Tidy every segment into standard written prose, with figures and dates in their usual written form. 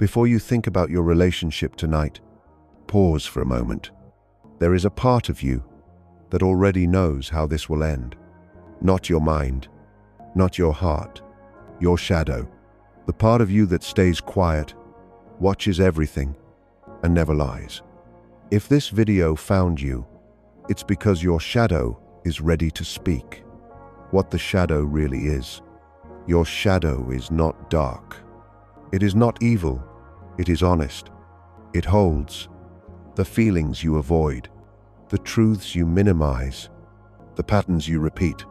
Before you think about your relationship tonight, pause for a moment. There is a part of you that already knows how this will end. Not your mind, not your heart, your shadow. The part of you that stays quiet, watches everything, and never lies. If this video found you, it's because your shadow is ready to speak. What the shadow really is. Your shadow is not dark. It is not evil. It is honest. It holds the feelings you avoid, the truths you minimize, the patterns you repeat.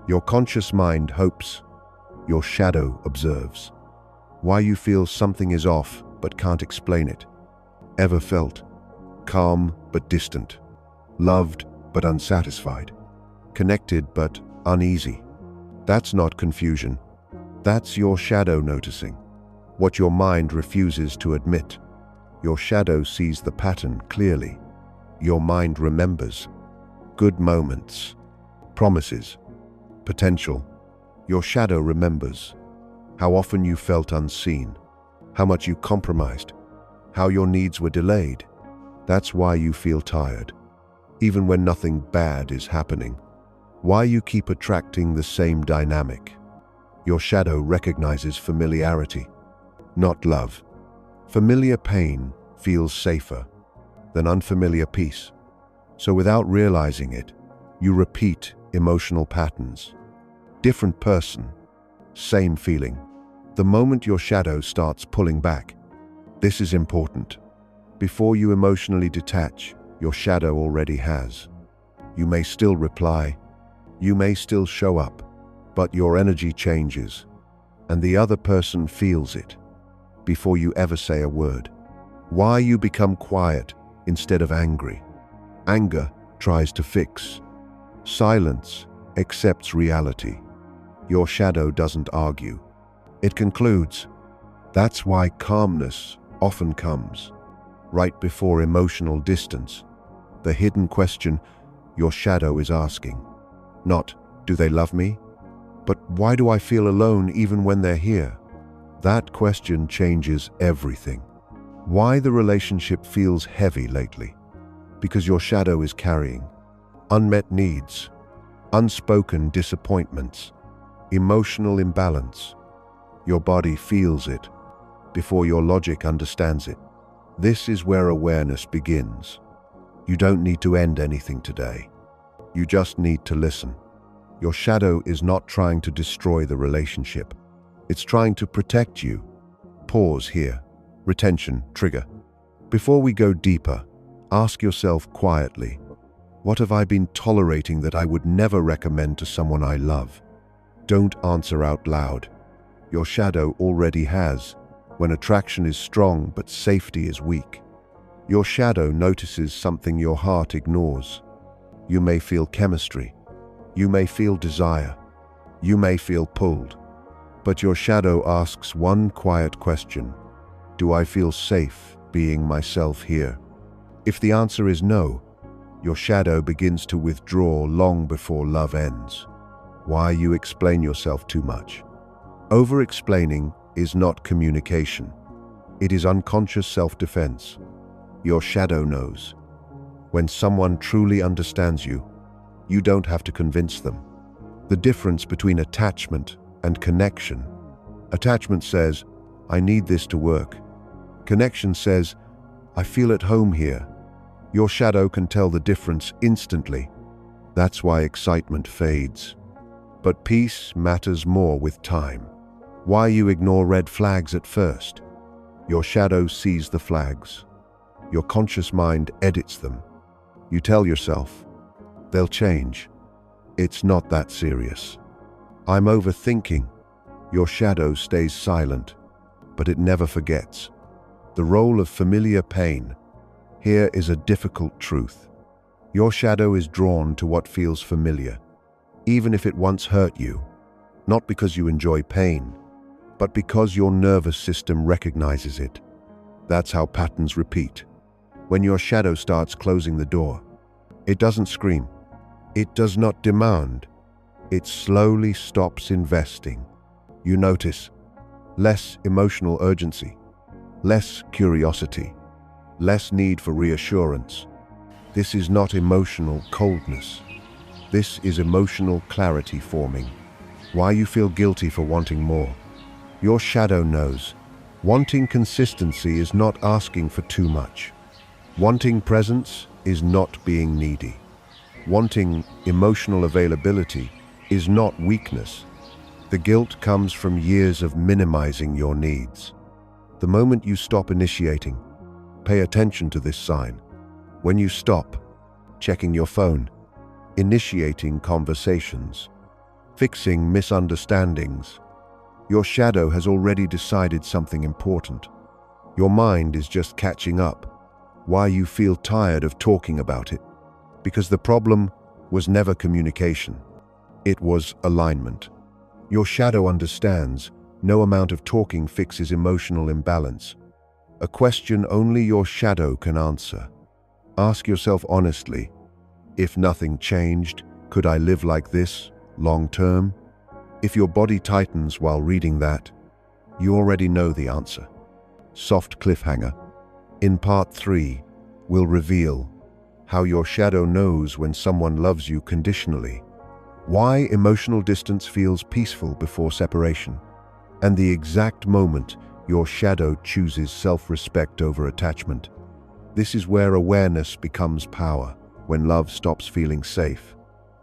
Your conscious mind hopes, your shadow observes. Why you feel something is off but can't explain it. Ever felt calm but distant, loved but unsatisfied, connected but uneasy? That's not confusion. That's your shadow noticing what your mind refuses to admit. Your shadow sees the pattern clearly. Your mind remembers good moments, promises, potential. Your shadow remembers how often you felt unseen, how much you compromised, how your needs were delayed. That's why you feel tired, even when nothing bad is happening. Why you keep attracting the same dynamic. Your shadow recognizes familiarity, not love. Familiar pain feels safer than unfamiliar peace. So without realizing it, you repeat emotional patterns. Different person, same feeling. The moment your shadow starts pulling back, this is important. Before you emotionally detach, your shadow already has. You may still reply, you may still show up, but your energy changes, and the other person feels it before you ever say a word. Why you become quiet instead of angry. Anger tries to fix. Silence accepts reality. Your shadow doesn't argue. It concludes. That's why calmness often comes right before emotional distance. The hidden question your shadow is asking. Not, do they love me? But why do I feel alone even when they're here? That question changes everything. Why the relationship feels heavy lately? Because your shadow is carrying unmet needs, unspoken disappointments, emotional imbalance. Your body feels it before your logic understands it. This is where awareness begins. You don't need to end anything today. You just need to listen. Your shadow is not trying to destroy the relationship. It's trying to protect you. Pause here. Retention trigger. Before we go deeper, ask yourself quietly, what have I been tolerating that I would never recommend to someone I love? Don't answer out loud. Your shadow already has, when attraction is strong but safety is weak. Your shadow notices something your heart ignores. You may feel chemistry. You may feel desire. You may feel pulled. But your shadow asks one quiet question. Do I feel safe being myself here? If the answer is no, your shadow begins to withdraw long before love ends. Why you explain yourself too much? Over-explaining is not communication. It is unconscious self-defense. Your shadow knows. When someone truly understands you, you don't have to convince them. The difference between attachment and connection. Attachment says, I need this to work. Connection says, I feel at home here. Your shadow can tell the difference instantly. That's why excitement fades. But peace matters more with time. Why you ignore red flags at first. Your shadow sees the flags. Your conscious mind edits them. You tell yourself, they'll change. It's not that serious. I'm overthinking. Your shadow stays silent, but it never forgets. The role of familiar pain. Here is a difficult truth. Your shadow is drawn to what feels familiar, even if it once hurt you, not because you enjoy pain, but because your nervous system recognizes it. That's how patterns repeat. When your shadow starts closing the door, it doesn't scream. It does not demand. It slowly stops investing. You notice less emotional urgency, less curiosity, less need for reassurance. This is not emotional coldness. This is emotional clarity forming. Why you feel guilty for wanting more? Your shadow knows. Wanting consistency is not asking for too much. Wanting presence is not being needy. Wanting emotional availability is not weakness. The guilt comes from years of minimizing your needs. The moment you stop initiating, pay attention to this sign. When you stop checking your phone, initiating conversations, fixing misunderstandings, your shadow has already decided something important. Your mind is just catching up. Why you feel tired of talking about it? Because the problem was never communication. It was alignment. Your shadow understands no amount of talking fixes emotional imbalance. A question only your shadow can answer. Ask yourself honestly, if nothing changed, could I live like this long term? If your body tightens while reading that, you already know the answer. Soft cliffhanger. In part 3, we'll reveal how your shadow knows when someone loves you conditionally, why emotional distance feels peaceful before separation, and the exact moment your shadow chooses self-respect over attachment. This is where awareness becomes power, when love stops feeling safe.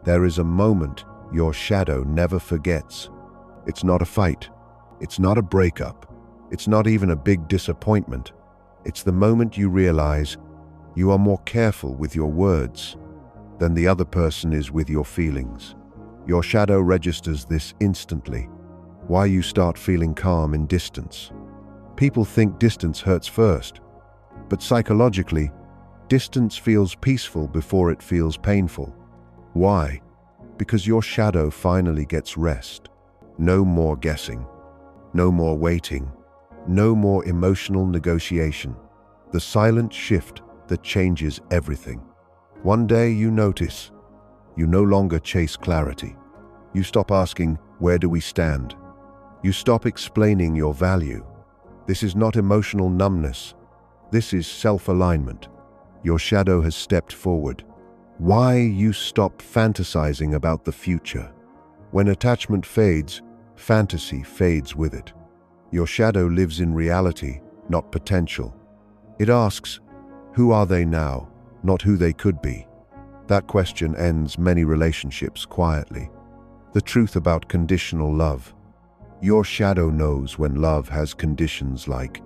There is a moment your shadow never forgets. It's not a fight. It's not a breakup. It's not even a big disappointment. It's the moment you realize you are more careful with your words than the other person is with your feelings. Your shadow registers this instantly. Why you start feeling calm in distance. People think distance hurts first, but psychologically, distance feels peaceful before it feels painful. Why? Because your shadow finally gets rest. No more guessing. No more waiting. No more emotional negotiation. The silent shift that changes everything. One day you notice, you no longer chase clarity. You stop asking, where do we stand? You stop explaining your value. This is not emotional numbness. This is self-alignment. Your shadow has stepped forward. Why you stop fantasizing about the future? When attachment fades, fantasy fades with it. Your shadow lives in reality, not potential. It asks, who are they now, not who they could be? That question ends many relationships quietly. The truth about conditional love. Your shadow knows when love has conditions like,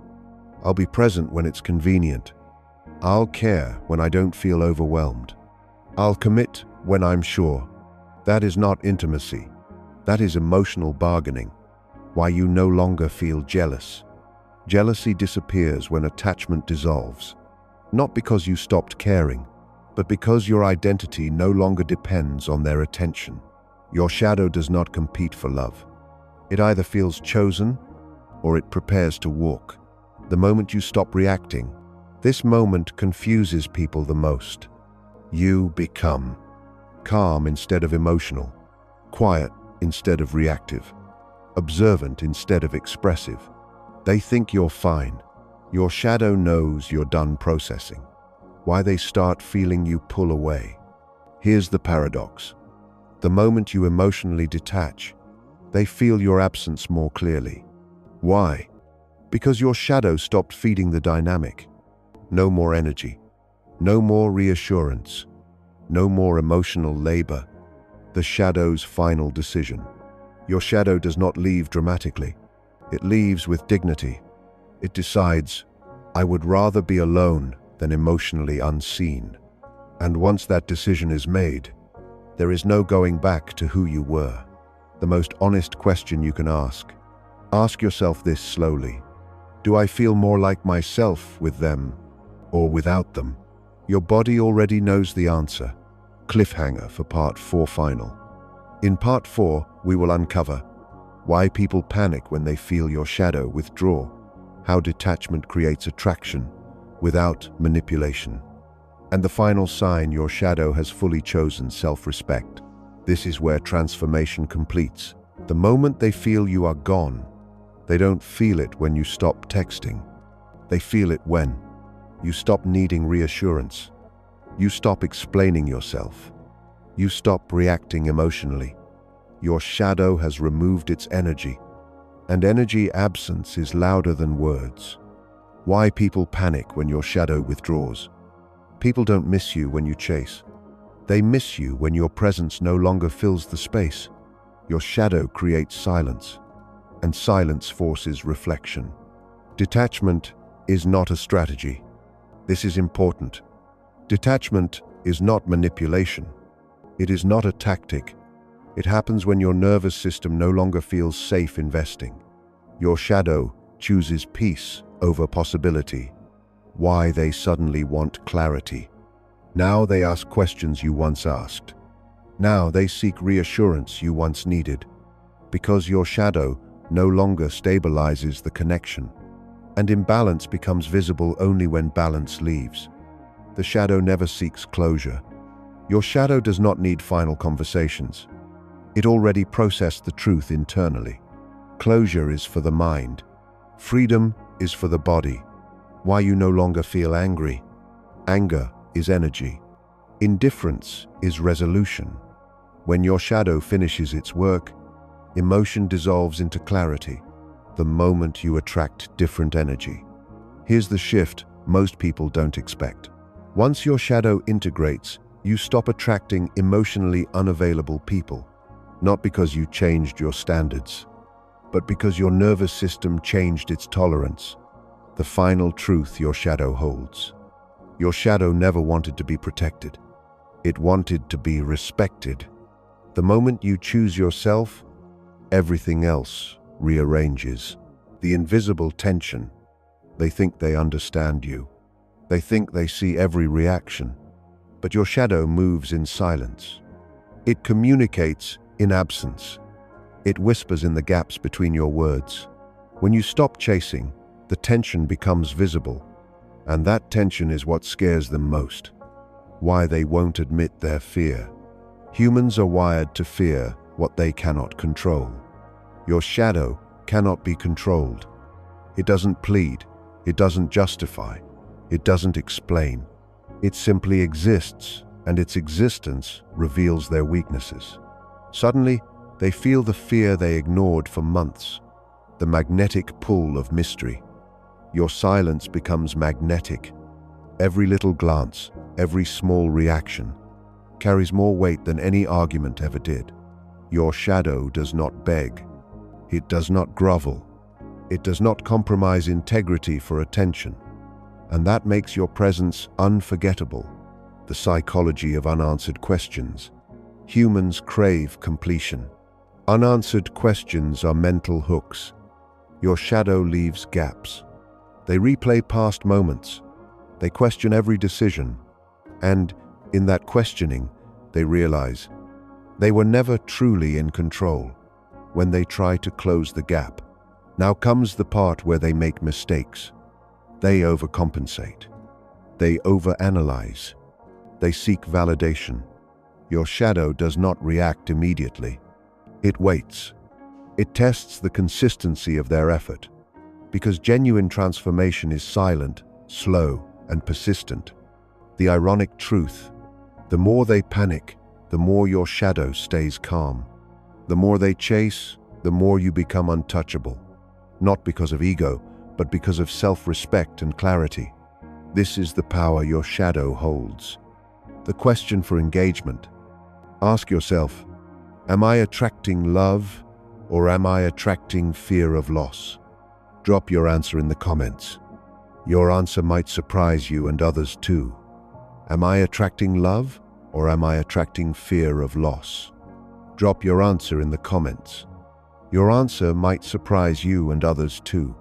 I'll be present when it's convenient. I'll care when I don't feel overwhelmed. I'll commit when I'm sure. That is not intimacy. That is emotional bargaining. Why you no longer feel jealous. Jealousy disappears when attachment dissolves. Not because you stopped caring, but because your identity no longer depends on their attention. Your shadow does not compete for love. It either feels chosen or it prepares to walk. The moment you stop reacting, this moment confuses people the most. You become calm instead of emotional, quiet instead of reactive, observant instead of expressive. They think you're fine. Your shadow knows you're done processing. Why they start feeling you pull away. Here's the paradox. The moment you emotionally detach, they feel your absence more clearly. Why? Because your shadow stopped feeding the dynamic. No more energy. No more reassurance. No more emotional labor. The shadow's final decision. Your shadow does not leave dramatically. It leaves with dignity. It decides, I would rather be alone than emotionally unseen. And once that decision is made, there is no going back to who you were. The most honest question you can ask. Ask yourself this slowly. Do I feel more like myself with them or without them? Your body already knows the answer. Cliffhanger for part 4 final. In part 4, we will uncover why people panic when they feel your shadow withdraw, how detachment creates attraction without manipulation, and the final sign your shadow has fully chosen self-respect. This is where transformation completes. The moment they feel you are gone, they don't feel it when you stop texting. They feel it when you stop needing reassurance. You stop explaining yourself. You stop reacting emotionally. Your shadow has removed its energy, and energy absence is louder than words. Why people panic when your shadow withdraws? People don't miss you when you chase. They miss you when your presence no longer fills the space. Your shadow creates silence, and silence forces reflection. Detachment is not a strategy. This is important. Detachment is not manipulation. It is not a tactic. It happens when your nervous system no longer feels safe investing. Your shadow chooses peace over possibility. Why they suddenly want clarity. Now they ask questions you once asked. Now they seek reassurance you once needed. Because your shadow no longer stabilizes the connection. And imbalance becomes visible only when balance leaves. The shadow never seeks closure. Your shadow does not need final conversations. It already processed the truth internally. Closure is for the mind. Freedom is for the body. Why you no longer feel angry. Anger is energy. Indifference is resolution. When your shadow finishes its work, emotion dissolves into clarity. The moment you attract different energy. Here's the shift most people don't expect. Once your shadow integrates, you stop attracting emotionally unavailable people. Not because you changed your standards, but because your nervous system changed its tolerance. The final truth your shadow holds. Your shadow never wanted to be protected. It wanted to be respected. The moment you choose yourself, everything else rearranges. The invisible tension. They think they understand you. They think they see every reaction. But your shadow moves in silence. It communicates in absence. It whispers in the gaps between your words. When you stop chasing, the tension becomes visible. And that tension is what scares them most. Why they won't admit their fear. Humans are wired to fear what they cannot control. Your shadow cannot be controlled. It doesn't plead. It doesn't justify. It doesn't explain. It simply exists, and its existence reveals their weaknesses. Suddenly, they feel the fear they ignored for months. The magnetic pull of mystery. Your silence becomes magnetic. Every little glance, every small reaction, carries more weight than any argument ever did. Your shadow does not beg. It does not grovel. It does not compromise integrity for attention. And that makes your presence unforgettable. The psychology of unanswered questions. Humans crave completion. Unanswered questions are mental hooks. Your shadow leaves gaps. They replay past moments. They question every decision. And in that questioning, they realize they were never truly in control. When they try to close the gap, now comes the part where they make mistakes. They overcompensate. They overanalyze. They seek validation. Your shadow does not react immediately. It waits. It tests the consistency of their effort. Because genuine transformation is silent, slow, and persistent. The ironic truth: the more they panic, the more your shadow stays calm. The more they chase, the more you become untouchable. Not because of ego, but because of self-respect and clarity. This is the power your shadow holds. The question for engagement. Ask yourself, am I attracting love, or am I attracting fear of loss? Drop your answer in the comments. Your answer might surprise you and others too. Am I attracting love, or am I attracting fear of loss? Drop your answer in the comments. Your answer might surprise you and others too.